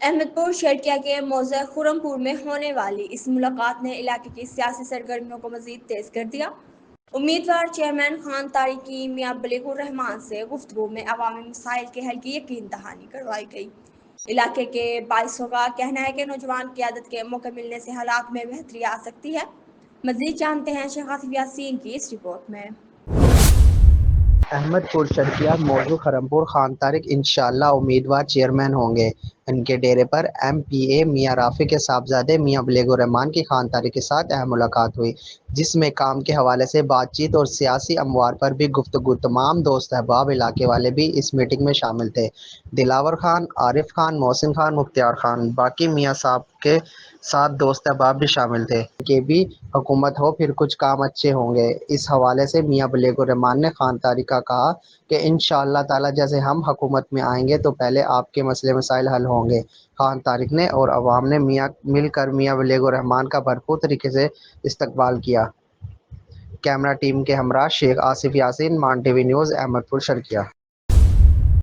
احمد پور شرکیہ کے موضع خرم پور میں ہونے والی اس ملاقات نے علاقے کی سیاسی سرگرمیوں کو مزید تیز کر دیا۔ امیدوار چیئرمین خان طارق کی میاں بلیغ الرحمان سے گفتگو میں عوامی مسائل کے حل کی یقین دہانی کروائی گئی۔ علاقے کے بائیسوں کا کہنا ہے کہ نوجوان قیادت کے موقع ملنے سے حالات میں بہتری آ سکتی ہے۔ مزید جانتے ہیں شیخ آصف یاسین کی اس رپورٹ میں۔ احمد پور شرکیہ موضوع خرمپور خان طارق انشاءاللہ امیدوار چیئرمین ہوں گے۔ ان کے ڈیرے پر ایم پی اے میاں رافع کے صاحبزادے میاں بلیغ الرحمان کی خان طارق کے ساتھ اہم ملاقات ہوئی، جس میں کام کے حوالے سے بات چیت اور سیاسی امور پر بھی گفتگو۔ تمام دوست احباب علاقے والے بھی اس میٹنگ میں شامل تھے۔ دلاور خان، عارف خان، محسن خان، مختار خان، باقی میاں صاحب کے ساتھ دوست احباب بھی شامل تھے کہ بھی حکومت ہو پھر کچھ کام اچھے ہوں گے۔ اس حوالے سے میاں بلیغ الرحمان نے خان طارق کا کہا کہ انشاءاللہ تعالی جیسے ہم حکومت میں آئیں گے تو پہلے آپ کے مسئلے مسائل حل ہوں گے۔ خان طارق نے اور عوام نے مل کر میاں بلیغ الرحمان کا بھرپور طریقے سے استقبال کیا۔ کیمرہ ٹیم کے ہمراہ شیخ آصف یاسین، مان ٹی وی نیوز، احمد پور شرکیہ۔